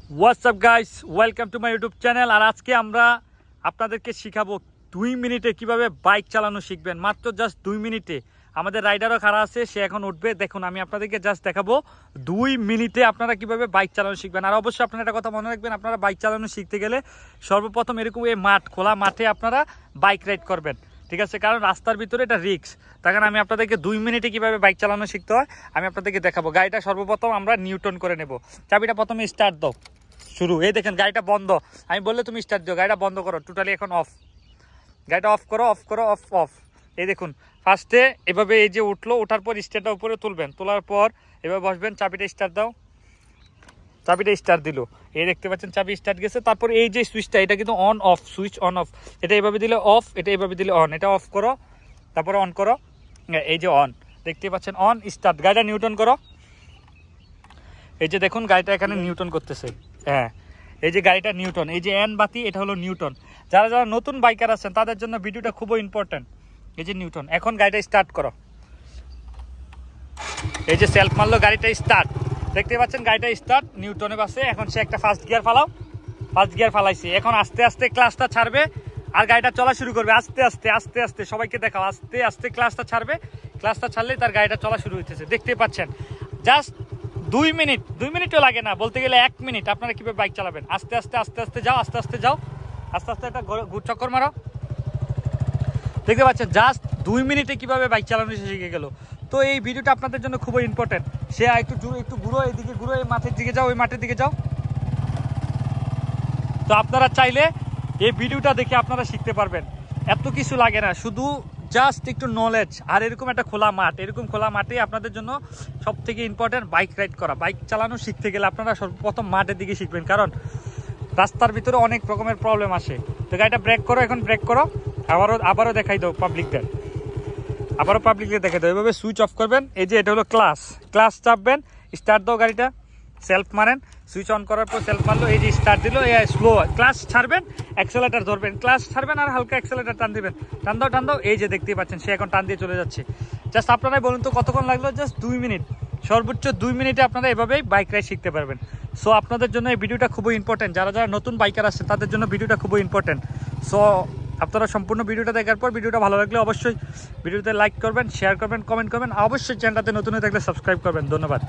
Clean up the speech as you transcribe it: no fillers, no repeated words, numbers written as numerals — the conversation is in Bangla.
WhatsApp guys, welcome to my YouTube channel. আর আজকে আমরা আপনাদেরকে শিখাবো 2 মিনিটে কিভাবে বাইক চালানো শিখবেন। মাত্র জাস্ট 2 মিনিটে। আমাদের রাইডারও খাড়া আছে, সে এখন উঠবে। দেখুন, আমি আপনাদেরকে জাস্ট দেখাবো 2 মিনিটে আপনারা কিভাবে বাইক চালানো শিখবেন। আর অবশ্যই আপনারা একটা কথা মনে রাখবেন, আপনারা বাইক চালানো শিখতে গেলে সর্বপ্রথম এরকম এই খোলা মাঠে আপনারা বাইক রাইড করবেন, ঠিক আছে? কারণ রাস্তার ভিতরে এটা রিস্ক। তার কারণে আমি আপনাদেরকে 2 মিনিটে কিভাবে বাইক চালানো শিখতে হয় আমি আপনাদেরকে দেখাবো। গাড়িটা সর্বপ্রথম আমরা নিউটন করে নেব। চাবিটা প্রথমে স্টার্ট দাও, শুরু। এই দেখেন গাড়িটা বন্ধ, আমি বললে তুমি স্টার্ট দিও। গাড়িটা বন্ধ করো, টোটালি এখন অফ। গাড়িটা অফ করো, অফ করো, অফ অফ। এই দেখুন ফার্স্টে এভাবে এই যে উঠলো, ওঠার পর স্টার্টটা উপরে তুলবেন, তোলার পর এভাবে বসবেন। চাবিটা স্টার্ট দাও, চাবিটা স্টার্ট দিল, এই দেখতে পাচ্ছেন চাবি স্টার্ট গেছে। তারপর এই যে সুইচটা, এটা কিন্তু on of, switch on of. এটা এইভাবে দিলে অফ, এটা এইভাবে দিলে অন। এটা অফ করো, তারপরে অন করো। এই যে অন, দেখতে পাচ্ছেন অন। স্টার্ট। গাড়িটা নিউটন করো। এই যে দেখুন গাড়িটা এখানে নিউটন করতেছে। হ্যাঁ, এই যে গাড়িটা নিউটন, এই যে এন বাতি, এটা হলো নিউটন। যারা যারা নতুন বাইকার আছেন তাদের জন্য ভিডিওটা খুবই ইম্পর্টেন্ট। এই যে নিউটন। এখন গাড়িটা স্টার্ট করো। এই যে সেলফ মারলো, গাড়িটা স্টার্ট। দেখতে পাচ্ছেন গাড়িটা স্টার্ট, নিউটনে বাসে। এখন সে একটা ফার্স্ট গিয়ার ফালাও, ফার্স্ট গিয়ার ফালাইছি। এখন আস্তে আস্তে ক্লাসটা ছাড়বে আর গাড়িটা চলা শুরু করবে। আস্তে আস্তে আস্তে আস্তে, সবাইকে দেখাও, আস্তে আস্তে ক্লাসটা ছাড়বে। ক্লাসটা ছাড়লেই তার গাড়িটা চলা শুরু হইতেছে। দেখতে পাচ্ছেন জাস্ট 2 মিনিট, 2 মিনিটও লাগে না, বলতে গেলে 1 মিনিট। আপনারা কিভাবে বাইক চালাবেন, আস্তে আস্তে আস্তে আস্তে যাও, আস্তে আস্তে যাও, আস্তে আস্তে একটা চক্কর মারো। দেখতে পাচ্ছেন জাস্ট 2 মিনিটে কিভাবে বাইক চালানো শিখে গেল। তো এই ভিডিওটা আপনাদের জন্য খুবই ইম্পর্টেন্ট। সে একটু ঘুরো, এইদিকে ঘুরো, এই মাঠের দিকে যাও, ওই মাঠের দিকে যাও। তো আপনারা চাইলে এই ভিডিওটা দেখে আপনারা শিখতে পারবেন। এত কিছু লাগে না, শুধু জাস্ট একটু নলেজ আর এরকম একটা খোলা মাঠ। এরকম খোলা মাঠে আপনাদের জন্য সব থেকে ইম্পর্টেন্ট বাইক রাইড করা। বাইক চালানো শিখতে গেলে আপনারা সর্বপ্রথম মাঠের দিকে শিখবেন, কারণ রাস্তার ভিতরে অনেক রকমের প্রবলেম আসে। তো গাড়িটা ব্রেক করো, এখন ব্রেক করো। আবারও দেখাই দাও পাবলিকদের, আবারও পাবলিকদের দেখাই দাও। এভাবে সুইচ অফ করবেন। এই যে এটা হলো ক্লাস, ক্লাস চাপবেন, স্টার্ট দাও। গাড়িটা সেলফ মারেন, সুইচ অন করার পর সেলফ মারলো, এই যে স্টার্ট দিল। এই স্লো, ক্লাস ছাড়বেন, অ্যাক্সেলেটার ধরবেন, ক্লাস ছাড়বেন আর হালকা অ্যাক্সেলেটার টান দিবেন। টান দাও, টান দাও। এই যে দেখতেই পাচ্ছেন সে এখন টান দিয়ে চলে যাচ্ছে। জাস্ট আপনারাই বলুন তো কতক্ষণ লাগলো? Just 2 minute. সর্বোচ্চ 2 মিনিটে আপনারা এভাবেই বাইক রাইড শিখতে পারবেন। সো আপনাদের জন্য এই ভিডিওটা খুবই ইম্পর্টেন্ট। যারা যারা নতুন বাইকার আছে তাদের জন্য ভিডিওটা খুবই ইম্পর্টেন্ট। সো আপনারা সম্পূর্ণ ভিডিওটা দেখার পর ভিডিওটা ভালো লাগলে অবশ্যই ভিডিওতে লাইক করবেন, শেয়ার করবেন, কমেন্ট করবেন। অবশ্যই চ্যানেলটাতে নতুন হয়ে থাকলে সাবস্ক্রাইব করবেন। ধন্যবাদ।